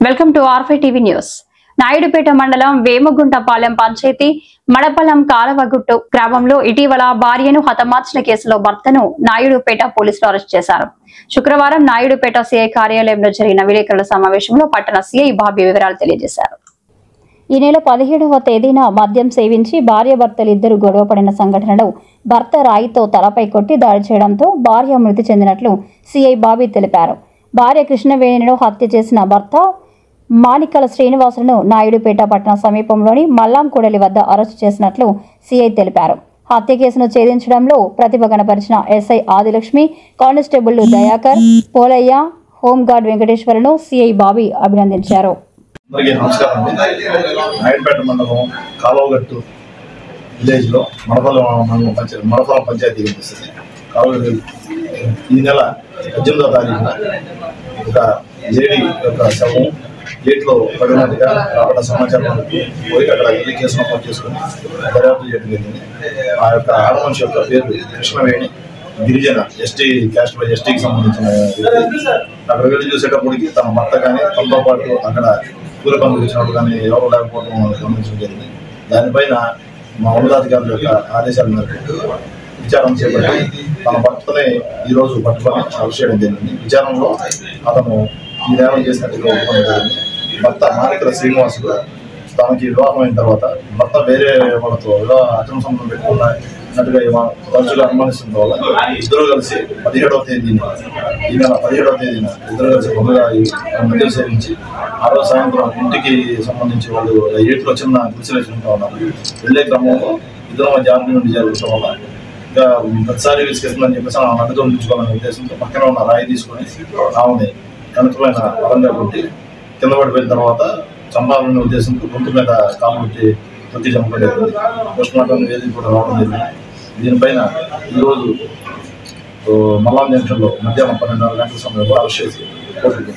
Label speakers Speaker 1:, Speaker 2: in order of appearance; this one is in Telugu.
Speaker 1: Welcome to R5 TV news. Naidupeta మండలం వేమగుంటపాలెం పంచాయతీ మడపలం కాలవగుట్టు గ్రామంలో ఇటీవల భార్యను హతమార్చిన కేసులో భర్తను నాయుడుపేట పోలీసులు అరెస్ట్ చేశారు. శుక్రవారం నాయుడుపేట సిఐ కార్యాలయంలో జరిగిన విలేకరుల సమావేశంలో పట్టణ సిఐ బాబీ వివరాలు తెలియజేశారు. ఈ నెల 17వ తేదీన మద్యం సేవించి భార్యాభర్తలిద్దరూ గొడవపడిన సంఘటనలో భర్త రాయితో తలపై కొట్టి దాడి చేయడంతో భార్య మృతి చెందినట్లు సిఐ బాబీ తెలిపారు. భార్య కృష్ణవేణిను హత్య చేసిన భర్త మాణికల శ్రీనివాసులను నాయుడుపేట పట్టణ సమీపంలోని మల్లాంకూడలి వద్ద అరెస్టు చేసినట్లు సిఐ తెలిపారు. హత్య కేసును ఛేదించడంలో ప్రతిభ కనపరిచిన SI Adilakshmi, constable Dayakar, Polaiah, home guard వెంకటేశ్వరను సిఐ బాబీ అభినందించారు.
Speaker 2: నాయుడుపేట మండలం కాలువగట్టు విలేజ్ లో మడపలం పంచాయతీ కనిపిస్తుంది. ఈ నెల 18వ తారీఖున ఒక లేడీ యొక్క శవం గేట్లో పడినట్టుగా రావడం సమాచారం పోయి అక్కడ వెళ్ళి కేసు నమోదు చేసుకుని దర్యాప్తు చేయడం జరిగింది. ఆ యొక్క ఆడమనిషి యొక్క పేరు కృష్ణవేణి, గిరిజన ఎస్టీ క్యాస్ట్ బై ఎస్టీకి సంబంధించిన వ్యక్తి. అక్కడ వెళ్ళి చూసేటప్పటికి తన భర్త కానీ తనతో పాటు అక్కడ కూలి పనులు ఇచ్చినప్పుడు కానీ ఎవరు లేకపోవడం గమనించడం జరిగింది. దానిపైన మా ఉన్నతాధికారుల యొక్క ఆదేశాల మేరకు విచారణ చేపట్టి తన భర్తని ఈరోజు పట్టుకొని అరెస్ట్ చేయడం జరిగింది. విచారణలో అతను ఈ నేరం చేసినట్టుగా ఒప్పుకోవడం జరిగింది. భర్త మాణికల శ్రీనివాసుడు తనకి వివాహం అయిన తర్వాత భర్త వేరే వాళ్ళతో అక్రమ సంబంధం పెట్టుకున్నట్టుగా తరచుగా అనుమానిస్తున్న వల్ల ఇద్దరు కలిసి 17వ తేదీన ఈ నెల 17వ తేదీన ఇద్దరు కలిసి ముందుగా మద్యం సేవించి ఆ రోజు సాయంత్రం ఇంటికి సంబంధించి వాళ్ళు ఏట్లో చిన్న గుడిసెలు వేసుకుంటూ ఉన్నారు. వెళ్ళే క్రమంలో ఇద్దరు మధ్య ఆర్గ్యుమెంట్ జరుగుతాం వల్ల ఇంకా ప్రతిసారి విసిగిస్తుందని చెప్పేసి ఆమె అడ్డుతో ఉంచుకోవాలనే ఉద్దేశంతో పక్కన ఉన్న రాయి తీసుకొని ఆమెని కనుకమైన బలంగా కొట్టి కింద పడిపోయిన తర్వాత చంపాలనే ఉద్దేశంతో గొంతు మీద కాలు పెట్టి తొక్కి చంపడం జరిగింది. పోస్ట్ మార్టం నివేదిక కూడా రావడం జరిగింది. దీనిపైన ఈరోజు మల్లాం జంక్షన్లో మధ్యాహ్నం 12:30 గంటల సమయంలో అరెస్ట్ చేసి కోర్టుకు